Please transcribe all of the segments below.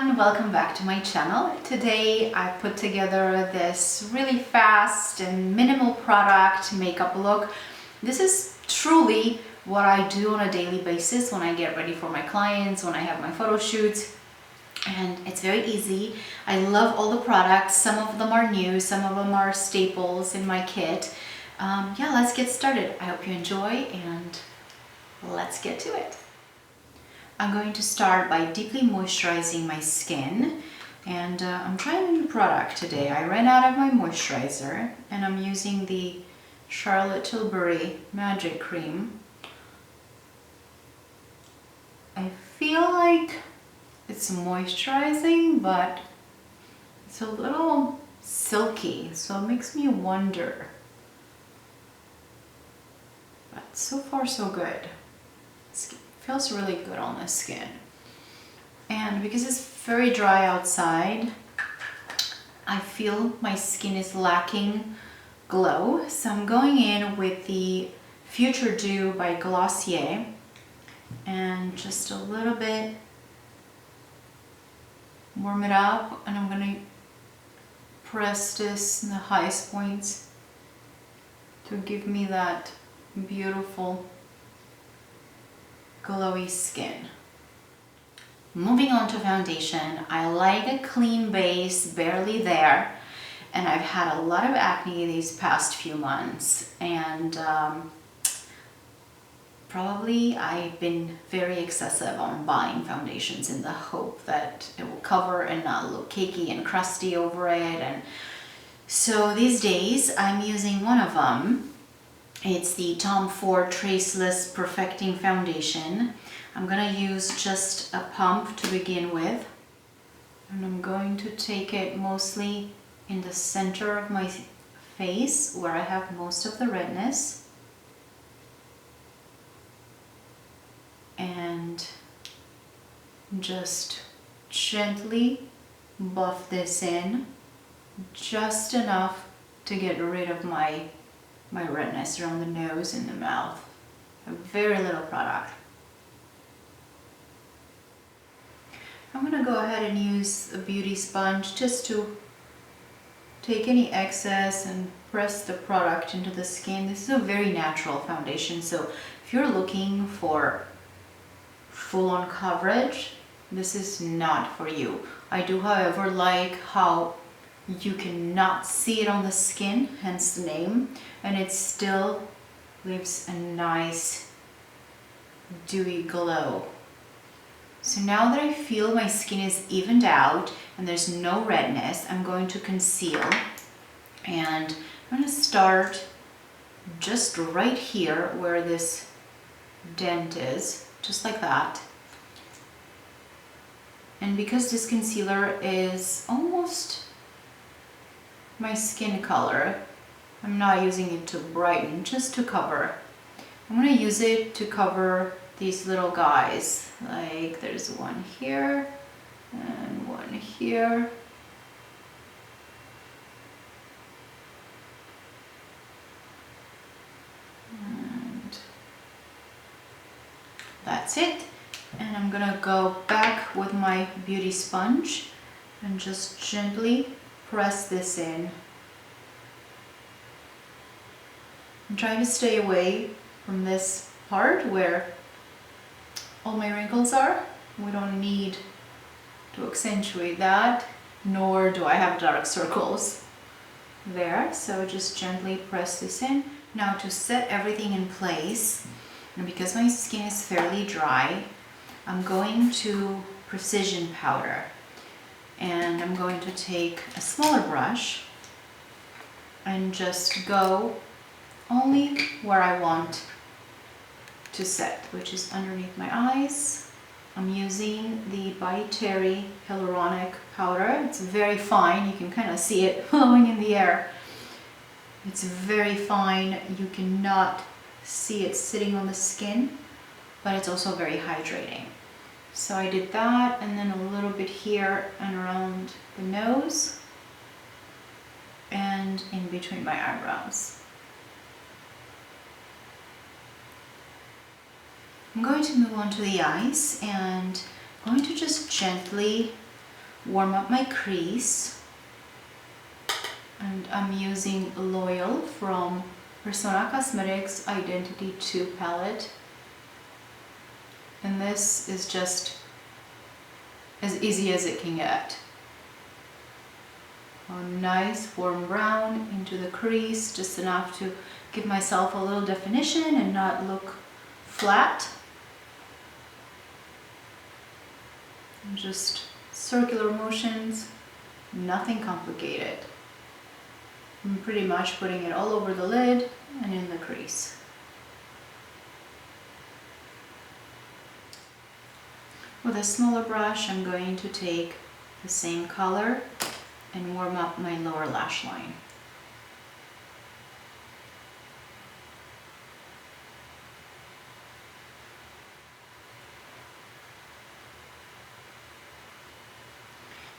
everyone, welcome back to my channel. Today I put together this really fast and minimal product makeup look. This is truly what I do on a daily basis when I get ready for my clients, when I have my photo shoots, and it's very easy. I love all the products. Some of them are new, some of them are staples in my kit. Yeah, let's get started. I hope you enjoy and let's get to it. I'm going to start by deeply moisturizing my skin, and I'm trying a new product today. I ran out of my moisturizer and I'm using the Charlotte Tilbury Magic Cream. I feel like it's moisturizing, but it's a little silky, so it makes me wonder. But so far so good. Feels really good on the skin. And because it's very dry outside, I feel my skin is lacking glow. So I'm going in with the Future Dew by Glossier and just a little bit warm it up, and I'm gonna press this in the highest points to give me that beautiful glowy skin. Moving on to foundation, I like a clean base, barely there, and I've had a lot of acne these past few months, and probably I've been very excessive on buying foundations in the hope that it will cover and not look cakey and crusty over it. And so these days I'm using one of them. It's the Tom Ford Traceless Perfecting Foundation. I'm gonna use just a pump to begin with, and I'm going to take it mostly in the center of my face where I have most of the redness, and just gently buff this in just enough to get rid of my redness around the nose and the mouth. A very little product. I'm gonna go ahead and use a beauty sponge just to take any excess and press the product into the skin. This is a very natural foundation, so if you're looking for full-on coverage, this is not for you. I do, however, like how you cannot see it on the skin, hence the name, and it still leaves a nice dewy glow. So now that I feel my skin is evened out and there's no redness, I'm going to conceal, and I'm going to start just right here where this dent is, just like that. And because this concealer is almost my skin color, I'm not using it to brighten, just to cover. I'm going to use it to cover these little guys. Like there's one here and one here. And that's it. And I'm going to go back with my beauty sponge and just gently press this in. I'm trying to stay away from this part where all my wrinkles are. We don't need to accentuate that, nor do I have dark circles there. So just gently press this in. Now to set everything in place, and because my skin is fairly dry, I'm going to precision powder. And I'm going to take a smaller brush and just go only where I want to set, which is underneath my eyes. I'm using the by Terry Hyaluronic powder. It's very fine. You can kind of see it flowing in the air. It's very fine. You cannot see it sitting on the skin, but it's also very hydrating. So I did that, and then a little bit here and around the nose and in between my eyebrows. I'm going to move on to the eyes, and I'm going to just gently warm up my crease. And I'm using Loyal from Persona Cosmetics Identity 2 palette. And this is just as easy as it can get. A nice warm brown into the crease, just enough to give myself a little definition and not look flat. And just circular motions, nothing complicated. I'm pretty much putting it all over the lid and in the crease. With a smaller brush, I'm going to take the same color and warm up my lower lash line.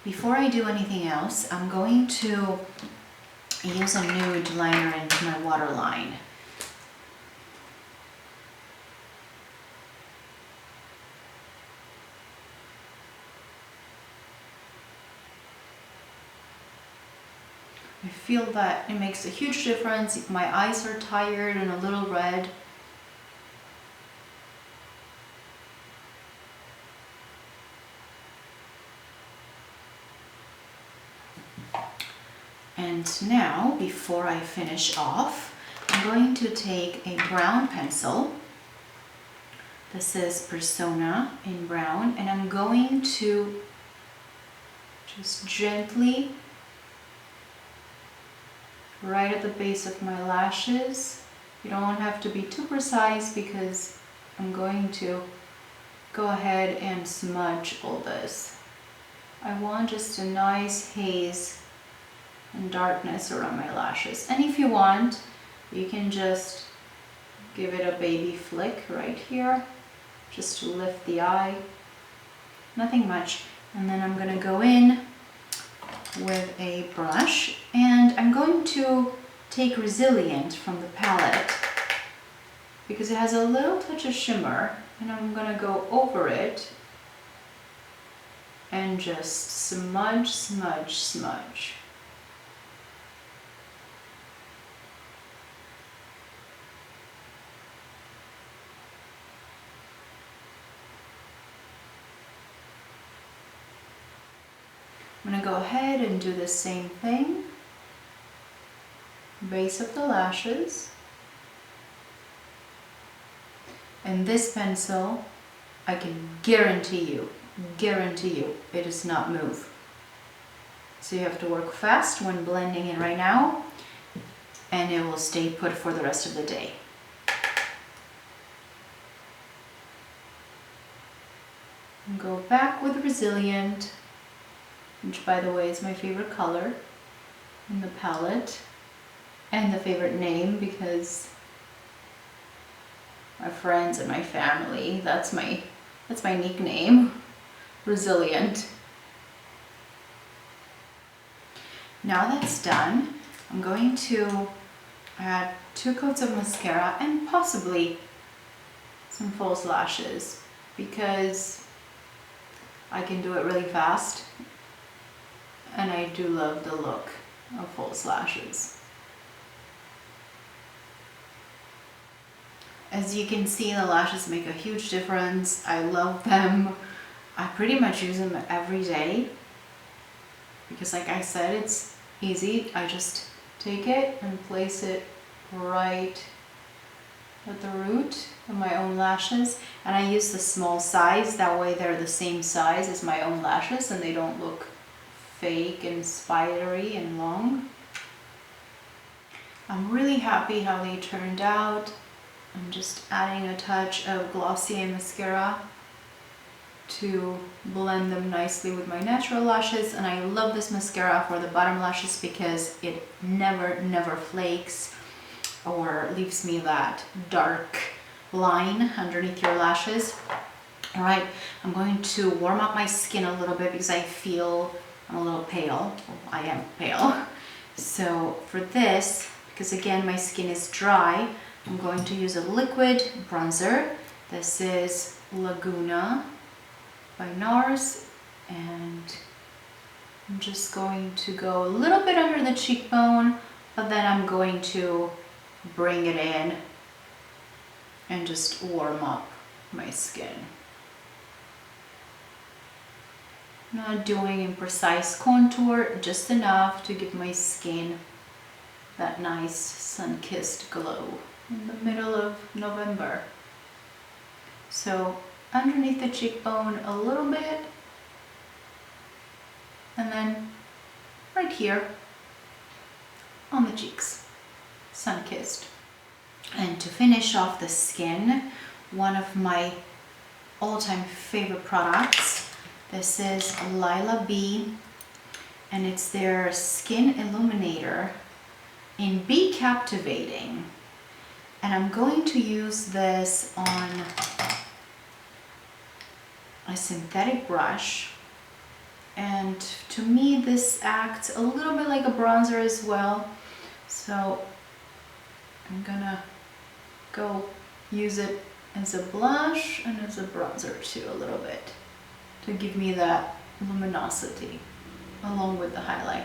Before I do anything else, I'm going to use a nude liner into my waterline. I feel that it makes a huge difference if my eyes are tired and a little red. And now, before I finish off, I'm going to take a brown pencil. This is Persona in brown, and I'm going to just gently, right at the base of my lashes. You don't have to be too precise because I'm going to go ahead and smudge all this. I want just a nice haze and darkness around my lashes. And if you want, you can just give it a baby flick right here, just to lift the eye. Nothing much. And then I'm gonna go in with a brush, and I'm going to take Resilient from the palette because it has a little touch of shimmer, and I'm gonna go over it and just smudge, smudge, smudge. I'm going to go ahead and do the same thing, base of the lashes, and this pencil, I can guarantee you, it does not move. So you have to work fast when blending it right now, and it will stay put for the rest of the day. And go back with Resilient, which by the way is my favorite color in the palette and the favorite name because my friends and my family, that's my nickname, Resilient. Now that's done, I'm going to add 2 coats of mascara and possibly some false lashes because I can do it really fast. And I do love the look of false lashes. As you can see, the lashes make a huge difference. I love them. I pretty much use them every day because, like I said, it's easy. I just take it and place it right at the root of my own lashes, and I use the small size. That way they're the same size as my own lashes and they don't look fake and spidery and long. I'm really happy how they turned out. I'm just adding a touch of Glossier mascara to blend them nicely with my natural lashes, and I love this mascara for the bottom lashes because it never flakes or leaves me that dark line underneath your lashes. All right, I'm going to warm up my skin a little bit because I feel I'm a little pale. Well, I am pale. So for this, because again my skin is dry, I'm going to use a liquid bronzer. This is Laguna by NARS, and I'm just going to go a little bit under the cheekbone, but then I'm going to bring it in and just warm up my skin. Not doing a precise contour, just enough to give my skin that nice sun-kissed glow in the middle of November. So underneath the cheekbone a little bit, and then right here on the cheeks, sun-kissed. And to finish off the skin, one of my all-time favorite products. This is Lila B, and it's their Skin Illuminator in Be Captivating. And I'm going to use this on a synthetic brush. And to me, this acts a little bit like a bronzer as well. So I'm gonna go use it as a blush and as a bronzer too, a little bit, to give me that luminosity along with the highlight.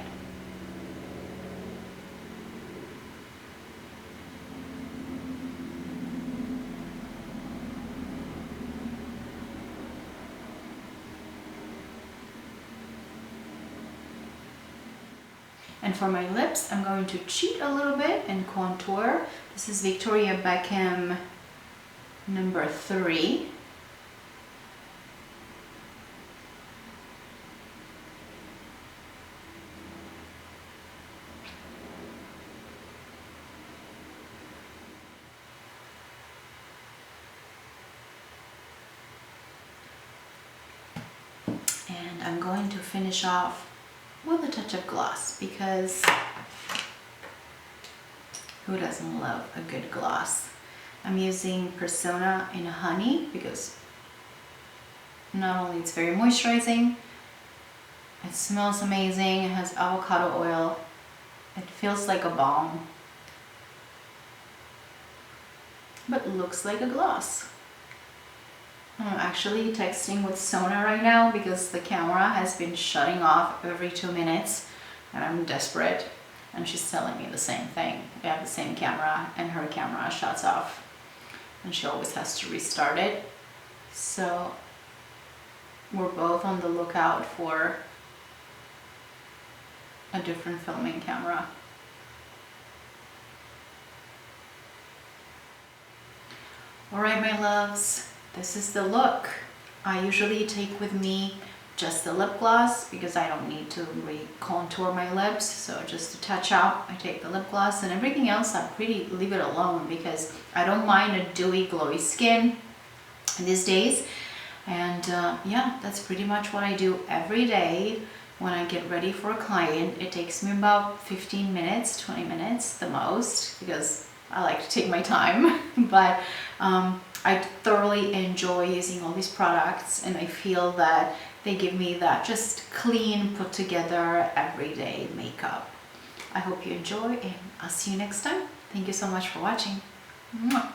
And for my lips, I'm going to cheat a little bit and contour. This is Victoria Beckham number 3. And I'm going to finish off with a touch of gloss, because who doesn't love a good gloss? I'm using Persona in Honey because not only it's very moisturizing, it smells amazing, it has avocado oil, it feels like a balm, but looks like a gloss. I'm actually texting with Sona right now because the camera has been shutting off every 2 minutes and I'm desperate, and she's telling me the same thing. We have the same camera and her camera shuts off and she always has to restart it. So we're both on the lookout for a different filming camera. Alright, my loves. This is the look. I usually take with me just the lip gloss because I don't need to re-contour my lips. So just to touch up, I take the lip gloss, and everything else I pretty leave it alone because I don't mind a dewy, glowy skin these days. And yeah, that's pretty much what I do every day when I get ready for a client. It takes me about 15 minutes, 20 minutes the most, because I like to take my time. But I thoroughly enjoy using all these products, and I feel that they give me that just clean, put together, everyday makeup. I hope you enjoy, and I'll see you next time. Thank you so much for watching. Mwah.